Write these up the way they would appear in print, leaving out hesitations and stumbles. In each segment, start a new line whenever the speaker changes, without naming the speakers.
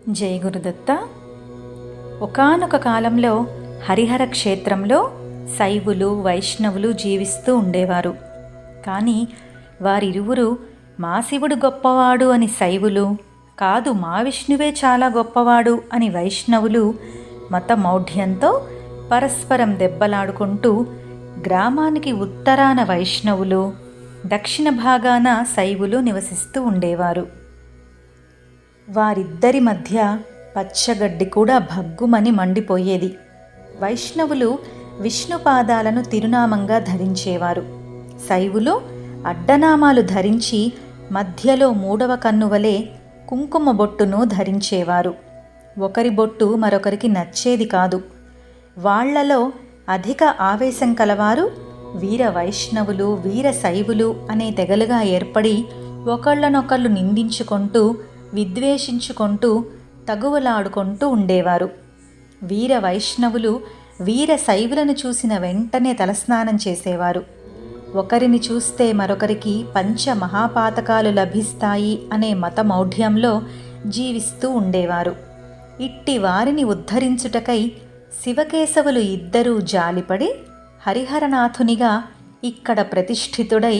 జై గురుదత్త. ఒకానొక కాలంలో హరిహర క్షేత్రంలో శైవులు వైష్ణవులు జీవిస్తూ ఉండేవారు. కానీ వారిరువురు మా శివుడు గొప్పవాడు అని శైవులు, కాదు మా విష్ణువే చాలా గొప్పవాడు అని వైష్ణవులు మతమౌఢ్యంతో పరస్పరం దెబ్బలాడుకుంటూ గ్రామానికి ఉత్తరాన వైష్ణవులు, దక్షిణ భాగాన శైవులు నివసిస్తూ ఉండేవారు. వారిద్దరి మధ్య పచ్చగడ్డి కూడా భగ్గుమని మండిపోయేది. వైష్ణవులు విష్ణుపాదాలను తిరునామంగా ధరించేవారు. శైవులు అడ్డనామాలు ధరించి మధ్యలో మూడవ కన్నువలే కుంకుమ బొట్టును ధరించేవారు. ఒకరి బొట్టు మరొకరికి నచ్చేది కాదు. వాళ్లలో అధిక ఆవేశం కలవారు వీర వైష్ణవులు, వీర శైవులు అనే తెగలుగా ఏర్పడి ఒకళ్ళనొకళ్ళు నిందించుకుంటూ విద్వేషించుకుంటూ తగువలాడుకుంటూ ఉండేవారు. వీర వైష్ణవులు వీర శైవులను చూసిన వెంటనే తలస్నానం చేసేవారు. ఒకరిని చూస్తే మరొకరికి పంచ మహాపాతకాలు లభిస్తాయి అనే మతమౌఢ్యంలో జీవిస్తూ ఉండేవారు. ఇట్టి వారిని ఉద్ధరించుటకై శివకేశవులు ఇద్దరూ జాలిపడి హరిహరనాథునిగా ఇక్కడ ప్రతిష్ఠితుడై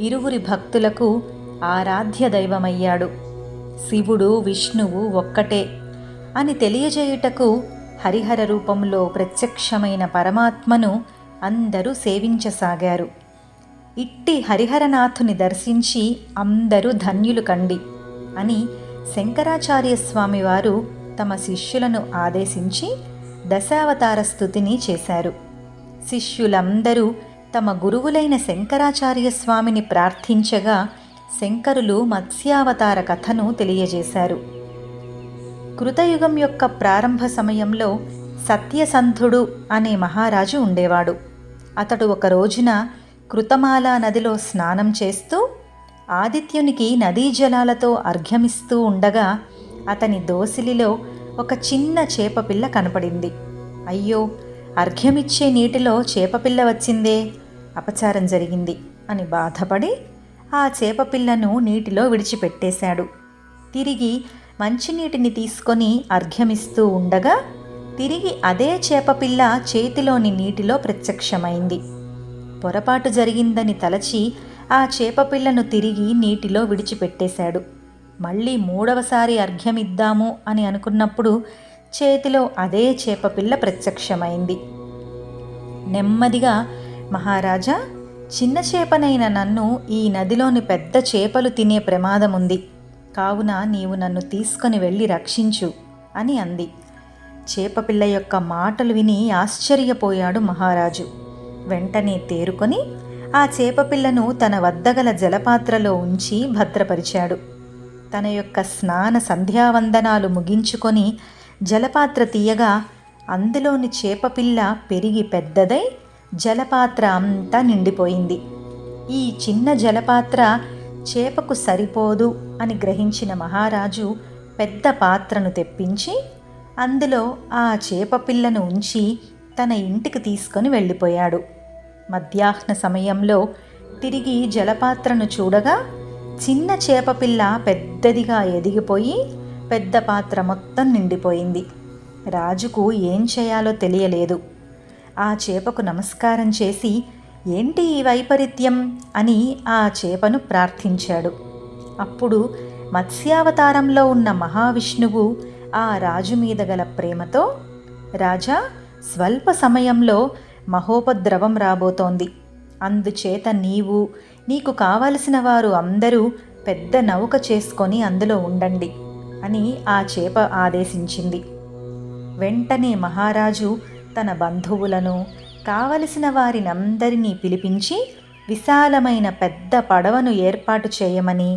ఇరువురి భక్తులకు ఆరాధ్య దైవమయ్యాడు. శివుడు విష్ణువు ఒక్కటే అని తెలియజేయుటకు హరిహర రూపంలో ప్రత్యక్షమైన పరమాత్మను అందరూ సేవించసాగారు. ఇట్టి హరిహరనాథుని దర్శించి అందరూ ధన్యులు కండి అని శంకరాచార్య స్వామివారు తమ శిష్యులను ఆదేశించి దశావతార స్తుతిని చేశారు. శిష్యులందరూ తమ గురువులైన శంకరాచార్య స్వామిని ప్రార్థించగా శంకరులు మత్స్యావతార కథను తెలియజేశారు. కృతయుగం యొక్క ప్రారంభ సమయంలో సత్యసంధుడు అనే మహారాజు ఉండేవాడు. అతడు ఒక రోజున కృతమాలా నదిలో స్నానం చేస్తూ ఆదిత్యునికి నదీ జలాలతో అర్ఘ్యమిస్తూ ఉండగా అతని దోసిలిలో ఒక చిన్న చేపపిల్ల కనపడింది. అయ్యో, అర్ఘ్యమిచ్చే నీటిలో చేపపిల్ల వచ్చిందే, అపచారం జరిగింది అని బాధపడి ఆ చేపపిల్లను నీటిలో విడిచిపెట్టేశాడు. తిరిగి మంచినీటిని తీసుకొని అర్ఘ్యమిస్తూ ఉండగా తిరిగి అదే చేపపిల్ల చేతిలోని నీటిలో ప్రత్యక్షమైంది. పొరపాటు జరిగిందని తలచి ఆ చేపపిల్లను తిరిగి నీటిలో విడిచిపెట్టేశాడు. మళ్ళీ మూడవసారి అర్ఘ్యమిద్దాము అని అనుకున్నప్పుడు చేతిలో అదే చేపపిల్ల ప్రత్యక్షమైంది. నెమ్మదిగా, మహారాజా, చిన్న చేపనైన నన్ను ఈ నదిలోని పెద్ద చేపలు తినే ప్రమాదముంది, కావున నీవు నన్ను తీసుకొని వెళ్ళి రక్షించు అని అంది. చేపపిల్ల యొక్క మాటలు విని ఆశ్చర్యపోయాడు మహారాజు. వెంటనే తేరుకొని ఆ చేపపిల్లను తన వద్దగల జలపాత్రలో ఉంచి భద్రపరిచాడు. తన యొక్క స్నాన సంధ్యావందనాలు ముగించుకొని జలపాత్ర తీయగా అందులోని చేపపిల్ల పెరిగి పెద్దదై జలపాత్ర అంతా నిండిపోయింది. ఈ చిన్న జలపాత్ర చేపకు సరిపోదు అని గ్రహించిన మహారాజు పెద్ద పాత్రను తెప్పించి అందులో ఆ చేపపిల్లను ఉంచి తన ఇంటికి తీసుకొని వెళ్ళిపోయాడు. మధ్యాహ్న సమయంలో తిరిగి జలపాత్రను చూడగా చిన్న చేపపిల్ల పెద్దదిగా ఎదిగిపోయి పెద్ద పాత్ర మొత్తం నిండిపోయింది. రాజుకు ఏం చేయాలో తెలియలేదు. ఆ చేపకు నమస్కారం చేసి, ఏంటి ఈ వైపరీత్యం అని ఆ చేపను ప్రార్థించాడు. అప్పుడు మత్స్యావతారంలో ఉన్న మహావిష్ణువు ఆ రాజు మీద గల ప్రేమతో, రాజా, స్వల్ప సమయంలో మహోపద్రవం రాబోతోంది. అందుచేత నీకు కావలసిన వారు అందరూ పెద్ద నౌక చేసుకొని అందులో ఉండండి అని ఆ చేప ఆదేశించింది. వెంటనే మహారాజు తన బంధువులను, కావలసిన వారినందరినీ పిలిపించి విశాలమైన పెద్ద పడవను ఏర్పాటు చేయమని,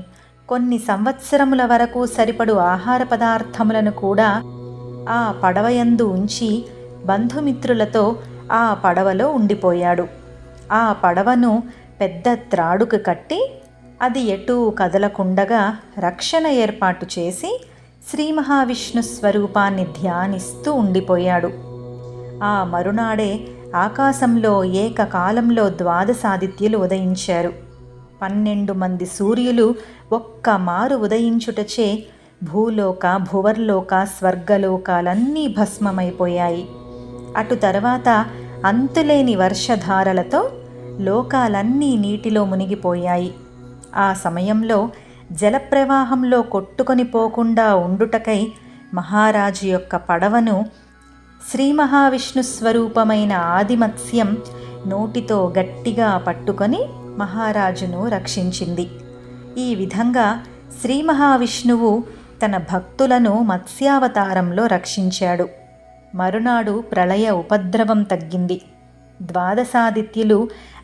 కొన్ని సంవత్సరముల వరకు సరిపడు ఆహార పదార్థములను కూడా ఆ పడవయందు ఉంచి బంధుమిత్రులతో ఆ పడవలో ఉండిపోయాడు. ఆ పడవను పెద్ద త్రాడుకు కట్టి అది ఎటూ కదలకుండగా రక్షణ ఏర్పాటు చేసి శ్రీ మహావిష్ణు స్వరూపాన్ని ధ్యానిస్తూ ఉండిపోయాడు. ఆ మరునాడే ఆకాశంలో ఏకకాలంలో ద్వాదశాదిత్యులు ఉదయించారు. 12 మంది సూర్యులు ఒక్క మారు ఉదయించుటచే భూలోక, భువర్లోక, స్వర్గలోకాలన్నీ భస్మమైపోయాయి. అటు తర్వాత అంతులేని వర్షధారలతో లోకాలన్నీ నీటిలో మునిగిపోయాయి. ఆ సమయంలో జలప్రవాహంలో కొట్టుకొని పోకుండా ఉండుటకై మహారాజు యొక్క పడవను శ్రీ మహావిష్ణు స్వరూపమైన ఆదిమత్స్యం నోటితో గట్టిగా పట్టుకొని మహారాజును రక్షించింది. ఈ విధంగా శ్రీ మహావిష్ణువు తన భక్తులను మత్స్యావతారంలో రక్షించాడు. మరునాడు ప్రళయ ఉపద్రవం తగ్గింది. ద్వాదశాదిత్యులు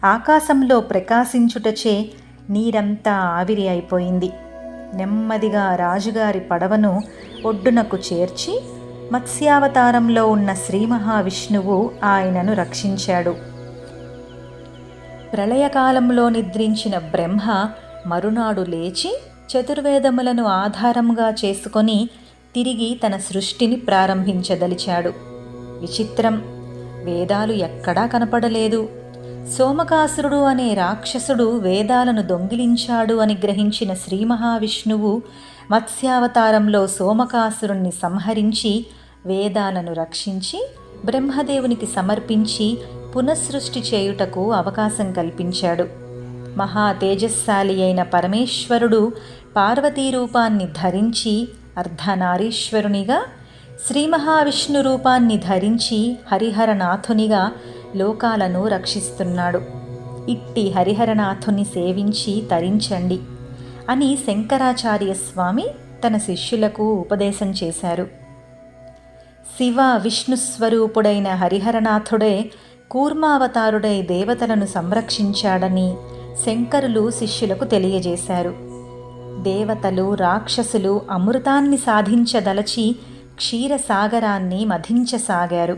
ఆకాశంలో ప్రకాశించుటచే నీరంతా ఆవిరి అయిపోయింది. నెమ్మదిగా రాజుగారి పడవను ఒడ్డునకు చేర్చి మత్స్యావతారంలో ఉన్న శ్రీ మహావిష్ణువు ఆయనను రక్షించాడు. ప్రళయకాలంలో నిద్రించిన బ్రహ్మ మరునాడు లేచి చతుర్వేదములను ఆధారంగా చేసుకొని తిరిగి తన సృష్టిని ప్రారంభించదలిచాడు. విచిత్రం, వేదాలు ఎక్కడా కనపడలేదు. సోమకాసురుడు అనే రాక్షసుడు వేదాలను దొంగిలించాడు అని గ్రహించిన శ్రీ మహావిష్ణువు మత్స్యావతారంలో సోమకాసురుణ్ణి సంహరించి వేదాలను రక్షించి బ్రహ్మదేవునికి సమర్పించి పునఃసృష్టి చేయుటకు అవకాశం కల్పించాడు. మహా తేజస్శాలి అయిన పరమేశ్వరుడు పార్వతీ రూపాన్ని ధరించి అర్ధనారీశ్వరునిగా, శ్రీ మహావిష్ణు రూపాన్ని ధరించి హరిహరనాథునిగా లోకాలను రక్షిస్తున్నాడు. ఇట్టి హరిహరనాథుని సేవించి తరించండి అని శంకరాచార్య స్వామి తన శిష్యులకు ఉపదేశం చేశారు. శివ విష్ణు స్వరూపుడైన హరిహరనాథుడే కూర్మావతారుడై దేవతలను సంరక్షించాడని శంకరులు శిష్యులకు తెలియజేశారు. దేవతలు, రాక్షసులు అమృతాన్ని సాధించదలచి క్షీరసాగరాన్ని మధించసాగారు.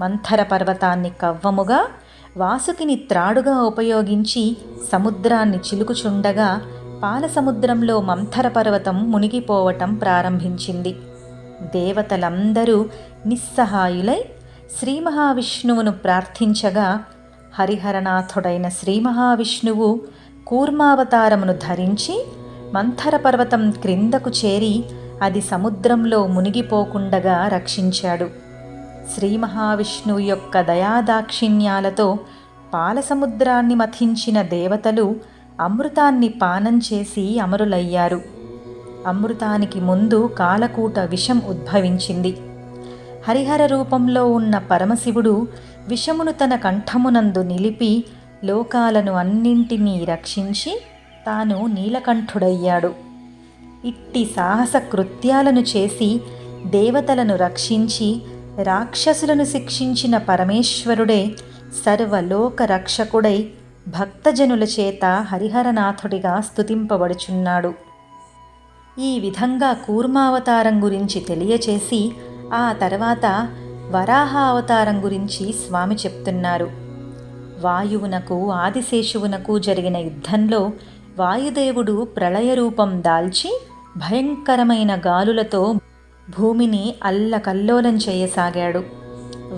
మంథర పర్వతాన్ని కవ్వముగా, వాసుకిని త్రాడుగా ఉపయోగించి సముద్రాన్ని చిలుకుచుండగా పాలసముద్రంలో మంథర పర్వతం మునిగిపోవటం ప్రారంభించింది. దేవతలందరూ నిస్సహాయులై శ్రీ మహావిష్ణువును ప్రార్థించగా హరిహరనాథుడైన శ్రీ మహావిష్ణువు కూర్మావతారమును ధరించి మంథర పర్వతం క్రిందకు చేరి అది సముద్రంలో మునిగిపోకుండగా రక్షించాడు. శ్రీ మహావిష్ణువు యొక్క దయాదాక్షిణ్యాలతో పాలసముద్రాన్ని మథించిన దేవతలు అమృతాన్ని పానం చేసి అమరులయ్యారు. అమృతానికి ముందు కాలకూట విషం ఉద్భవించింది. హరిహర రూపంలో ఉన్న పరమశివుడు విషమును తన కంఠమునందు నిలిపి లోకాలను అన్నింటినీ రక్షించి తాను నీలకంఠుడయ్యాడు. ఇట్టి సాహస కృత్యాలను చేసి దేవతలను రక్షించి రాక్షసులను శిక్షించిన పరమేశ్వరుడే సర్వలోక రక్షకుడై భక్తజనుల చేత హరిహరనాథుడిగా స్తుతింపబడుచున్నాడు. ఈ విధంగా కూర్మావతారం గురించి తెలియచేసి ఆ తర్వాత వరాహ అవతారం గురించి స్వామి చెప్తున్నారు. వాయువునకు, ఆదిశేషువునకు జరిగిన యుద్ధంలో వాయుదేవుడు ప్రళయ రూపం దాల్చి భయంకరమైన గాలులతో భూమిని అల్లకల్లోలం చేయసాగాడు.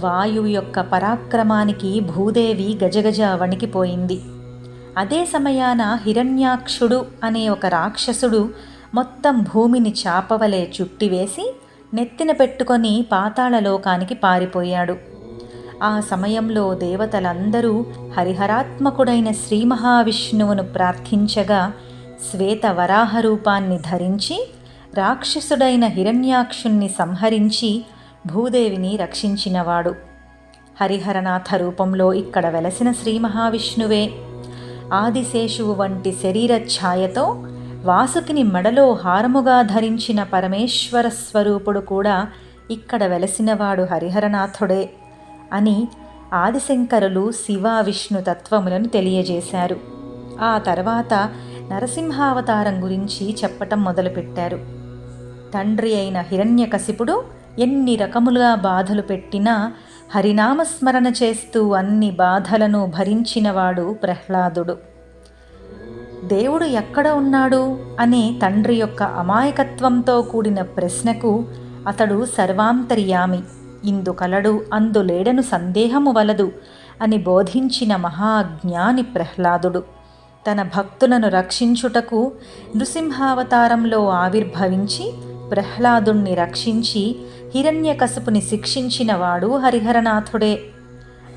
వాయువు యొక్క పరాక్రమానికి భూదేవి గజగజ వణికిపోయింది. అదే సమయాన హిరణ్యాక్షుడు అనే ఒక రాక్షసుడు మొత్తం భూమిని చాపవలే చుట్టివేసి నెత్తిన పెట్టుకొని పాతాళలోకానికి పారిపోయాడు. ఆ సమయంలో దేవతలందరూ హరిహరాత్మకుడైన శ్రీ మహావిష్ణువును ప్రార్థించగా శ్వేత వరాహ రూపాన్ని ధరించి రాక్షసుడైన హిరణ్యాక్షుణ్ణి సంహరించి భూదేవిని రక్షించినవాడు. హరిహరనాథ రూపంలో ఇక్కడ వెలసిన శ్రీ మహావిష్ణువే. ఆదిశేషువు వంటి శరీర ఛాయతో వాసుకిని మెడలో హారముగా ధరించిన పరమేశ్వర స్వరూపుడు కూడా ఇక్కడ వెలసినవాడు హరిహరనాథుడే అని ఆదిశంకరులు శివ విష్ణు తత్వములను తెలియజేశారు. ఆ తర్వాత నరసింహావతారం గురించి చెప్పటం మొదలుపెట్టారు. తండ్రి అయిన హిరణ్యకశిపుడు ఎన్ని రకములుగా బాధలు పెట్టినా హరినామస్మరణ చేస్తూ అన్ని బాధలను భరించినవాడు ప్రహ్లాదుడు. దేవుడు ఎక్కడ ఉన్నాడు అనే తండ్రి యొక్క అమాయకత్వంతో కూడిన ప్రశ్నకు అతడు సర్వాంతర్యామి, ఇందు కలడు అందు లేడను సందేహము వలదు అని బోధించిన మహాజ్ఞాని ప్రహ్లాదుడు తన భక్తులను రక్షించుటకు నృసింహావతారంలో ఆవిర్భవించి ప్రహ్లాదుణ్ణి రక్షించి హిరణ్యకశపుని శిక్షించినవాడు హరిహరనాథుడే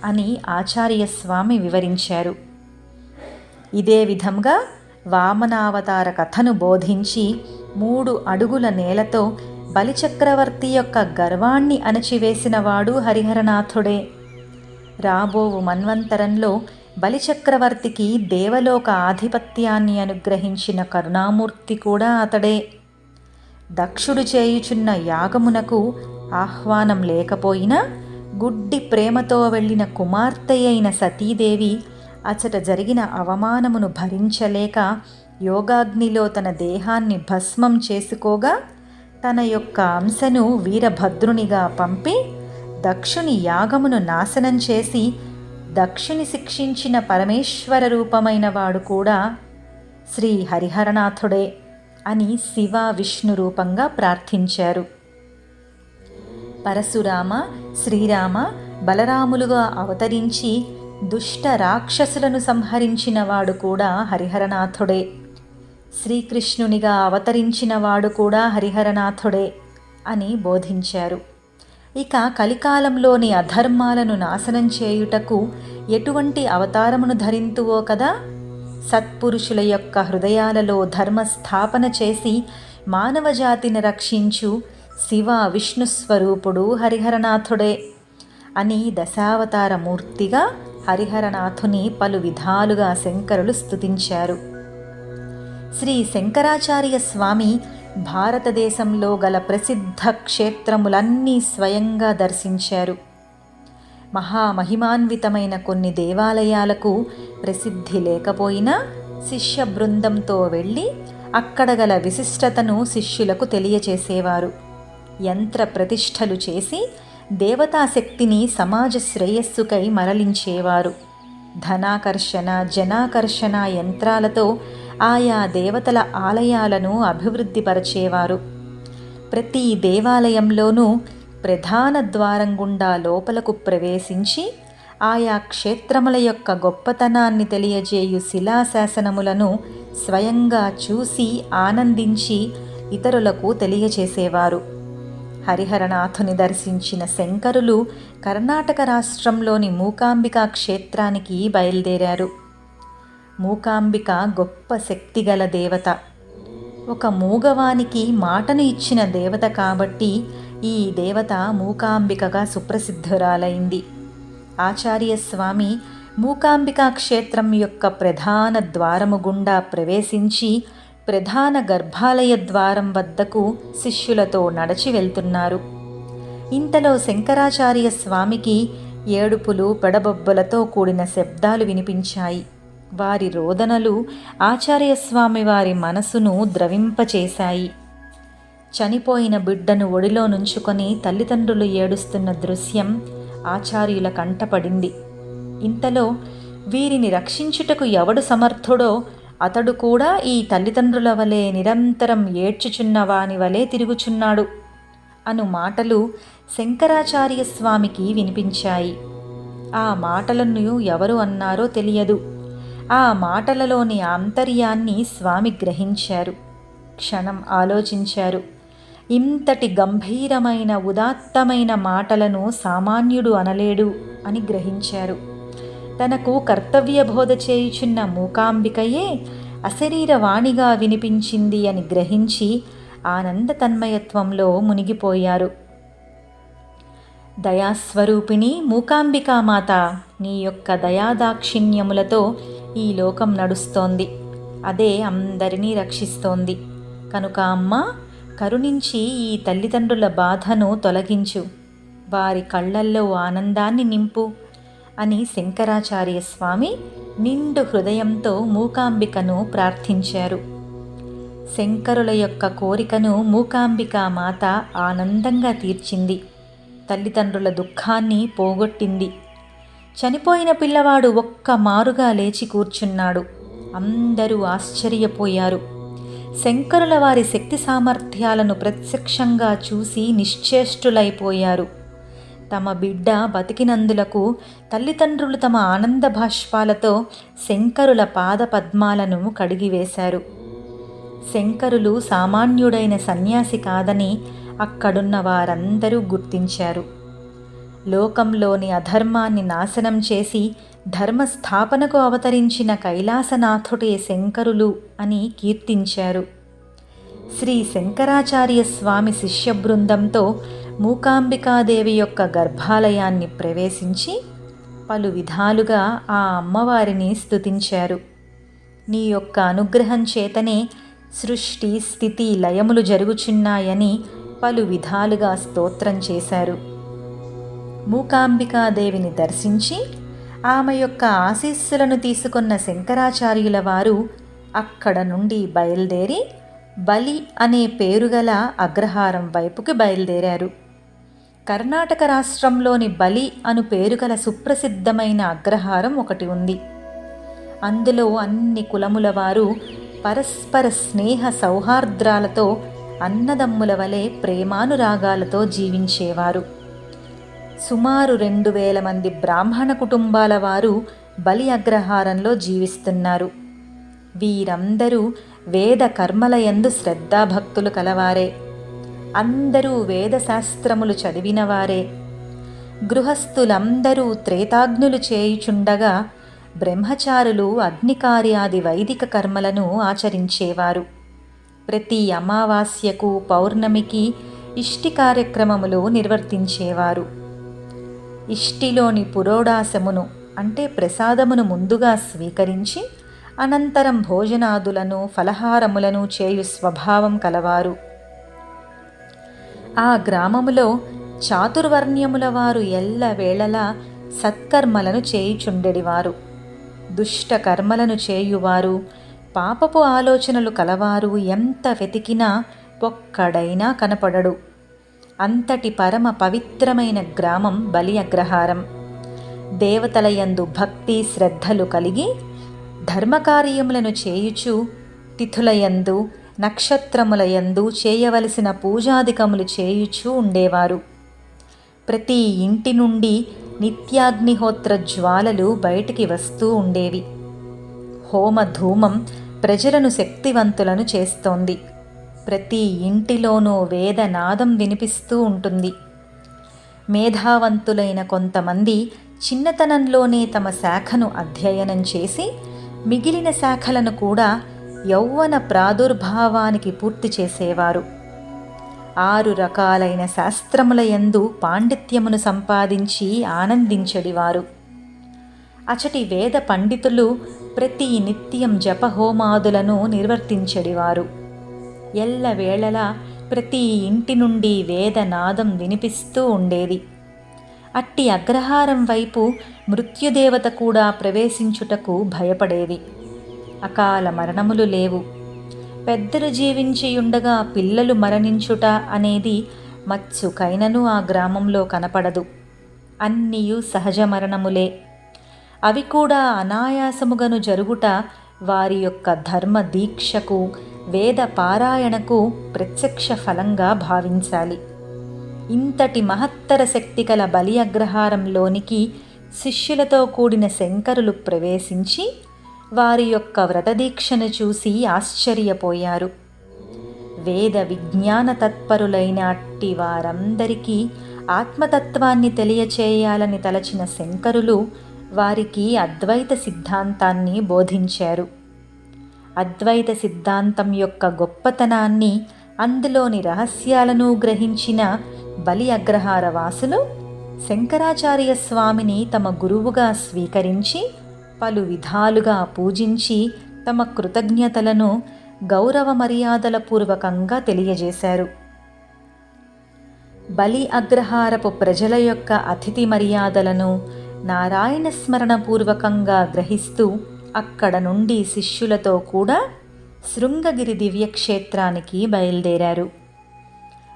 అని ఆచార్యస్వామి వివరించారు. ఇదే విధంగా వామనావతార కథను బోధించి 3 అడుగుల నేలతో బలిచక్రవర్తి యొక్క గర్వాన్ని అణచివేసినవాడు హరిహరనాథుడే. రాబోవు మన్వంతరంలో బలిచక్రవర్తికి దేవలోక ఆధిపత్యాన్ని అనుగ్రహించిన కరుణామూర్తి కూడా అతడే. దక్షుడు చేయుచున్న యాగమునకు ఆహ్వానం లేకపోయినా గుడ్డి ప్రేమతో వెళ్ళిన కుమార్తె అయిన సతీదేవి అచట జరిగిన అవమానమును భరించలేక యోగాగ్నిలో తన దేహాన్ని భస్మం చేసుకోగా తన యొక్క అంశను వీరభద్రునిగా పంపి దక్షుని యాగమును నాశనం చేసి దక్షుని శిక్షించిన పరమేశ్వర రూపమైన వాడు కూడా శ్రీ హరిహరనాథుడే అని శివ విష్ణు రూపంగా ప్రార్థించారు. పరశురామ, శ్రీరామ, బలరాములుగా అవతరించి దుష్ట రాక్షసులను సంహరించిన వాడు కూడా హరిహరనాథుడే. శ్రీకృష్ణునిగా అవతరించిన వాడు కూడా హరిహరనాథుడే అని బోధించారు. ఇక కలికాలంలోని అధర్మాలను నాశనం చేయుటకు ఎటువంటి అవతారమును ధరింతువో కదా. సత్పురుషుల యొక్క హృదయాలలో ధర్మస్థాపన చేసి మానవజాతిని రక్షించు శివ విష్ణు స్వరూపుడు హరిహరనాథుడే అని దశావతార మూర్తిగా హరిహరనాథుని పలు విధాలుగా శంకరులు స్తుతించారు. శ్రీ శంకరాచార్య స్వామి భారతదేశంలో గల ప్రసిద్ధ క్షేత్రములన్నీ స్వయంగా దర్శించారు. మహామహిమాన్వితమైన కొన్ని దేవాలయాలకు ప్రసిద్ధి లేకపోయినా శిష్య బృందంతో వెళ్ళి అక్కడ గల విశిష్టతను శిష్యులకు తెలియచేసేవారు. యంత్ర ప్రతిష్టలు చేసి దేవతాశక్తిని సమాజ శ్రేయస్సుకై మరలించేవారు. ధనాకర్షణ, జనాకర్షణ యంత్రాలతో ఆయా దేవతల ఆలయాలను అభివృద్ధిపరచేవారు. ప్రతి దేవాలయంలోనూ ప్రధాన ద్వారం గుండా లోపలకు ప్రవేశించి ఆయా క్షేత్రముల యొక్క గొప్పతనాన్ని తెలియజేయు శిలాశాసనములను స్వయంగా చూసి ఆనందించి ఇతరులకు తెలియచేసేవారు. హరిహరనాథుని దర్శించిన శంకరులు కర్ణాటక రాష్ట్రంలోని మూకాంబికా క్షేత్రానికి బయలుదేరారు. మూకాంబిక గొప్ప శక్తిగల దేవత. ఒక మూగవానికి మాటను ఇచ్చిన దేవత కాబట్టి ఈ దేవత మూకాంబికగా సుప్రసిద్ధురాలైంది. ఆచార్యస్వామి మూకాంబికా క్షేత్రం యొక్క ప్రధాన ద్వారము గుండా ప్రవేశించి ప్రధాన గర్భాలయ ద్వారం వద్దకు శిష్యులతో నడచి వెళ్తున్నారు. ఇంతలో శంకరాచార్య స్వామికి ఏడుపులు, పెడబొబ్బలతో కూడిన శబ్దాలు వినిపించాయి. వారి రోదనలు ఆచార్యస్వామి వారి మనసును ద్రవింపచేశాయి. చనిపోయిన బిడ్డను ఒడిలో నుంచుకొని తల్లిదండ్రులు ఏడుస్తున్న దృశ్యం ఆచార్యుల కంటపడింది. ఇంతలో వీరిని రక్షించుటకు ఎవడు సమర్థుడో అతడు కూడా ఈ తల్లిదండ్రుల వలె నిరంతరం ఏడ్చుచున్నవాని వలె తిరుగుచున్నాడు అను మాటలు శంకరాచార్య స్వామికి వినిపించాయి. ఆ మాటలను ఎవరు అన్నారో తెలియదు. ఆ మాటలలోని ఆంతర్యాన్ని స్వామి గ్రహించారు. క్షణం ఆలోచించారు. ఇంతటి గంభీరమైన ఉదాత్తమైన మాటలను సామాన్యుడు అనలేడు అని గ్రహించారు. తనకు కర్తవ్య బోధ చేయుచున్న మూకాంబికయే అశరీరవాణిగా వినిపించింది అని గ్రహించి ఆనంద తన్మయత్వంలో మునిగిపోయారు. దయాస్వరూపిణి మూకాంబికామాత, నీ యొక్క దయాదాక్షిణ్యములతో ఈ లోకం నడుస్తోంది. అదే అందరినీ రక్షిస్తోంది. కనుక అమ్మ, కరుణించి ఈ తల్లిదండ్రుల బాధను తొలగించు, వారి కళ్ళల్లో ఆనందాన్ని నింపు అని శంకరాచార్య స్వామి నిండు హృదయంతో మూకాంబికను ప్రార్థించారు. శంకరుల యొక్క కోరికను మూకాంబికా మాత ఆనందంగా తీర్చింది. తల్లిదండ్రుల దుఃఖాన్ని పోగొట్టింది. చనిపోయిన పిల్లవాడు ఒక్క మారుగా లేచి కూర్చున్నాడు. అందరూ ఆశ్చర్యపోయారు. శంకరుల వారి శక్తి సామర్థ్యాలను ప్రత్యక్షంగా చూసి నిశ్చేష్టులైపోయారు. తమ బిడ్డ బతికినందులకు తల్లిదండ్రులు తమ ఆనంద బాష్పాలతో శంకరుల పాద పద్మాలను కడిగివేశారు. శంకరులు సామాన్యుడైన సన్యాసి కాదని అక్కడున్న వారందరూ గుర్తించారు. లోకంలోని అధర్మాన్ని నాశనం చేసి ధర్మస్థాపనకు అవతరించిన కైలాసనాథుడే శంకరులు అని కీర్తించారు. శ్రీ శంకరాచార్య స్వామి శిష్య బృందంతో మూకాంబికాదేవి యొక్క గర్భాలయాన్ని ప్రవేశించి పలు విధాలుగా ఆ అమ్మవారిని స్తుతించారు. నీ యొక్క అనుగ్రహం చేతనే సృష్టి స్థితి లయములు జరుగుచున్నాయని పలు విధాలుగా స్తోత్రం చేశారు. మూకాంబికాదేవిని దర్శించి ఆమె యొక్క ఆశీస్సులను తీసుకున్న శంకరాచార్యుల వారు అక్కడ నుండి బయలుదేరి బలి అనే పేరుగల అగ్రహారం వైపుకి బయలుదేరారు. కర్ణాటక రాష్ట్రంలోని బలి అను పేరుగల సుప్రసిద్ధమైన అగ్రహారం ఒకటి ఉంది. అందులో అన్ని కులముల వారు పరస్పర స్నేహ సౌహార్ద్రాలతో అన్నదమ్ముల వలె ప్రేమానురాగాలతో జీవించేవారు. సుమారు 2000 మంది బ్రాహ్మణ కుటుంబాల వారు బలి అగ్రహారంలో జీవిస్తున్నారు. వీరందరూ వేద కర్మలయందు శ్రద్ధాభక్తులు కలవారే. అందరూ వేదశాస్త్రములు చదివినవారే. గృహస్థులందరూ త్రేతాగ్నులు చేయుచుండగా బ్రహ్మచారులు అగ్నికార్యాది వైదిక కర్మలను ఆచరించేవారు. ప్రతి అమావాస్యకు పౌర్ణమికి ఇష్టి కార్యక్రమములు నిర్వర్తించేవారు. ఇష్టిలోని పురోడాశమును అంటే ప్రసాదమును ముందుగా స్వీకరించి అనంతరం భోజనాదులను ఫలహారములను చేయు స్వభావం కలవారు. ఆ గ్రామములో చాతుర్వర్ణ్యముల వారు ఎల్లవేళలా సత్కర్మలను చేయుచుండెడివారు. దుష్ట కర్మలను చేయువారు, పాపపు ఆలోచనలు కలవారు ఎంత వెతికినా ఒక్కడైనా కనపడడు. అంతటి పరమ పవిత్రమైన గ్రామం బలి అగ్రహారం. దేవతలయందు భక్తి శ్రద్ధలు కలిగి ధర్మకార్యములను చేయుచు తిథులయందు నక్షత్రములయందు చేయవలసిన పూజాదికములు చేయుచూ ఉండేవారు. ప్రతి ఇంటి నుండి నిత్యాగ్నిహోత్ర జ్వాలలు బయటికి వస్తూ ఉండేవి. హోమధూమం ప్రజలను శక్తివంతులను చేస్తోంది. ప్రతి ఇంటిలోనూ వేదనాదం వినిపిస్తూ ఉంటుంది. మేధావంతులైన కొంతమంది చిన్నతనంలోనే తమ శాఖను అధ్యయనం చేసి మిగిలిన శాఖలను కూడా యౌవన ప్రాదుర్భావానికి పూర్తి చేసేవారు. 6 రకాలైన శాస్త్రముల యందు పాండిత్యమును సంపాదించి ఆనందించెడివారు. అచటి వేద పండితులు ప్రతి నిత్యం జపహోమాదులను నిర్వర్తించెడివారు. ఎల్లవేళలా ప్రతి ఇంటి నుండి వేదనాదం వినిపిస్తూ ఉండేది. అట్టి అగ్రహారం వైపు మృత్యుదేవత కూడా ప్రవేశించుటకు భయపడేది. అకాల మరణములు లేవు. పెద్దలు జీవించియుండగా పిల్లలు మరణించుట అనేది మచ్చుకైనను ఆ గ్రామంలో కనపడదు. అన్నియు సహజ మరణములే. అవి కూడా అనాయాసముగను జరుగుట వారి యొక్క ధర్మ దీక్షకు వేద పారాయణకు ప్రత్యక్ష ఫలంగా భావించాలి. ఇంతటి మహత్తర శక్తి కల బలి అగ్రహారంలోనికి శిష్యులతో కూడిన శంకరులు ప్రవేశించి వారి యొక్క వ్రతదీక్షను చూసి ఆశ్చర్యపోయారు. వేద విజ్ఞాన తత్పరులైన అట్టి వారందరికీ ఆత్మతత్వాన్ని తెలియచేయాలని తలచిన శంకరులు వారికి అద్వైత సిద్ధాంతాన్ని బోధించారు. అద్వైత సిద్ధాంతం యొక్క గొప్పతనాన్ని, అందులోని రహస్యాలను గ్రహించిన బలి అగ్రహార వాసులు శంకరాచార్య స్వామిని తమ గురువుగా స్వీకరించి పలు విధాలుగా పూజించి తమ కృతజ్ఞతలను గౌరవ మర్యాదల పూర్వకంగా తెలియజేశారు. బలి అగ్రహారపు ప్రజల యొక్క అతిథి మర్యాదలను నారాయణ స్మరణ పూర్వకంగా గ్రహిస్తూ అక్కడ నుండి శిష్యులతో కూడా శృంగగిరి దివ్యక్షేత్రానికి బయలుదేరారు.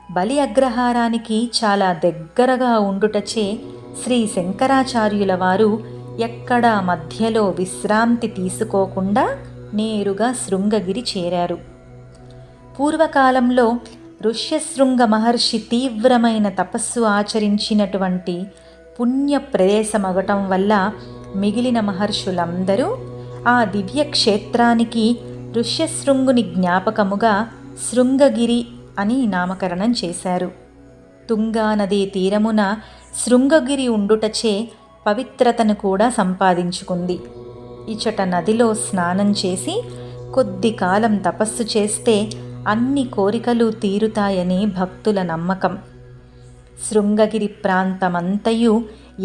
బలి అగ్రహారానికి చాలా దగ్గరగా ఉండుటచే శ్రీ శంకరాచార్యుల వారు ఎక్కడా మధ్యలో విశ్రాంతి తీసుకోకుండా నేరుగా శృంగగిరి చేరారు. పూర్వకాలంలో ఋష్యశృంగ మహర్షి తీవ్రమైన తపస్సు ఆచరించినటువంటి పుణ్య ప్రదేశమవటం వల్ల మిగిలిన మహర్షులందరూ ఆ దివ్య క్షేత్రానికి ఋష్యశృంగుని జ్ఞాపకముగా శృంగగిరి అని నామకరణం చేశారు. తుంగానదీ తీరమున శృంగగిరి ఉండుటచే పవిత్రతను కూడా సంపాదించుకుంది. ఇచట నదిలో స్నానం చేసి కొద్ది కాలం తపస్సు చేస్తే అన్ని కోరికలు తీరుతాయని భక్తుల నమ్మకం. శృంగగిరి ప్రాంతమంతయు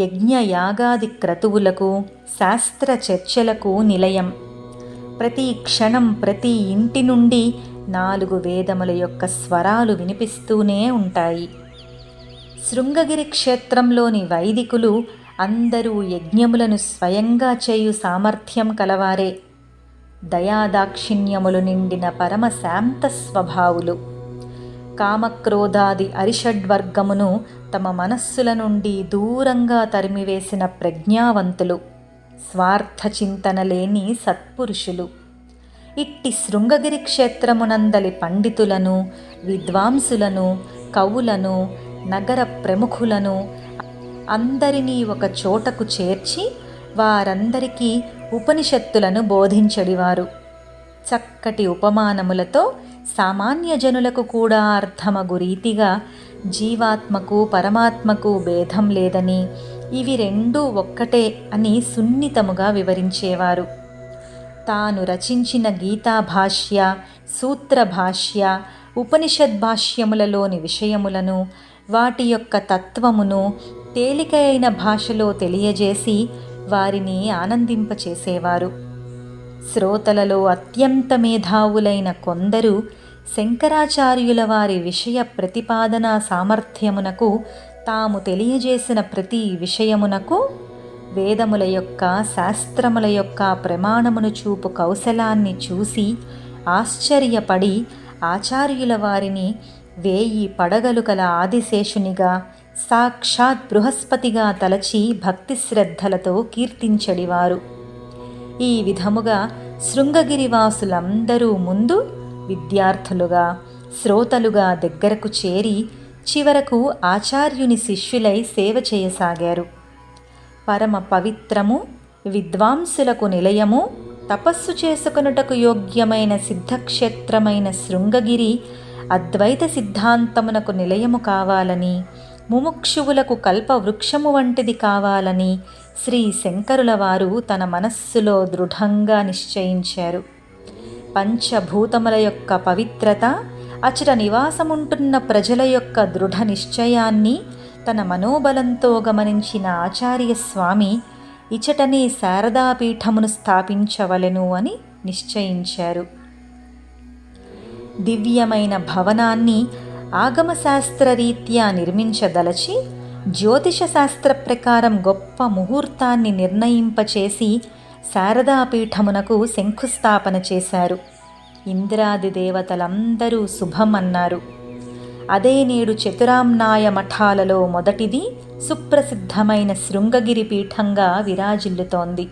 యజ్ఞయాగాది క్రతువులకు, శాస్త్ర చర్చలకు నిలయం. ప్రతి క్షణం ప్రతి ఇంటి నుండి 4 వేదముల యొక్క స్వరాలు వినిపిస్తూనే ఉంటాయి. శృంగగిరి క్షేత్రంలోని వైదికులు అందరూ యజ్ఞములను స్వయంగా చేయు సామర్థ్యం కలవారే. దయాదాక్షిణ్యములు నిండిన పరమ శాంత స్వభావులు. కామక్రోధాది అరిషడ్వర్గమును తమ మనస్సుల నుండి దూరంగా తరిమివేసిన ప్రజ్ఞావంతులు, స్వార్థ చింతన లేని సత్పురుషులు. ఇట్టి శృంగగిరి క్షేత్రమునందలి పండితులను, విద్వాంసులను, కవులను, నగర ప్రముఖులను అందరినీ ఒక చోటకు చేర్చి వారందరికీ ఉపనిషత్తులను బోధించడివారు. చక్కటి ఉపమానములతో సామాన్య జనులకు కూడా అర్థమగు రీతిగా జీవాత్మకు పరమాత్మకు భేదం లేదని, ఇవి రెండూ ఒక్కటే అని సున్నితముగా వివరించేవారు. తాను రచించిన గీతాభాష్య, సూత్రభాష్య, ఉపనిషద్భాష్యములలోని విషయములను, వాటి యొక్క తత్వమును తేలికైన భాషలో తెలియజేసి వారిని ఆనందింపచేసేవారు. శ్రోతలలో అత్యంత మేధావులైన కొందరు శంకరాచార్యుల వారి విషయ ప్రతిపాదనా సామర్థ్యమునకు, తాము తెలియజేసిన ప్రతి విషయమునకు వేదముల యొక్క, శాస్త్రముల యొక్క ప్రమాణమును చూపు కౌశలాన్ని చూసి ఆశ్చర్యపడి ఆచార్యుల వారిని 1000 పడగలు కల ఆదిశేషునిగా, సాక్షాత్ బృహస్పతిగా తలచి భక్తి శ్రద్ధలతో కీర్తించడివారు. ఈ విధముగా శృంగగిరివాసులందరూ ముందు విద్యార్థులుగా, శ్రోతలుగా దగ్గరకు చేరి చివరకు ఆచార్యుని శిష్యులై సేవ చేయసాగారు. పరమ పవిత్రము, విద్వాంసులకు నిలయము, తపస్సు చేసుకొనుటకు యోగ్యమైన సిద్ధక్షేత్రమైన శృంగగిరి అద్వైత సిద్ధాంతమునకు నిలయము కావాలని, ముముక్షువులకు కల్పవృక్షము వంటిది కావాలని శ్రీ శంకరుల వారు తన మనస్సులో దృఢంగా నిశ్చయించారు. పంచభూతముల యొక్క పవిత్రత, అచట నివాసముంటున్న ప్రజల యొక్క దృఢ నిశ్చయాన్ని తన మనోబలంతో గమనించిన ఆచార్య స్వామి ఇచటనే శారదాపీఠమును స్థాపించవలెను అని నిశ్చయించారు. దివ్యమైన భవనాన్ని ఆగమశాస్త్రరీత్యా నిర్మించదలచి జ్యోతిష శాస్త్ర ప్రకారం గొప్ప ముహూర్తాన్ని నిర్ణయింపచేసి శారదాపీఠమునకు శంకుస్థాపన చేశారు. ఇంద్రాది దేవతలందరూ శుభం అన్నారు. అదే నేడు చతురామ్నాయ మఠాలలో మొదటిది సుప్రసిద్ధమైన శృంగగిరి పీఠంగా విరాజిల్లుతోంది.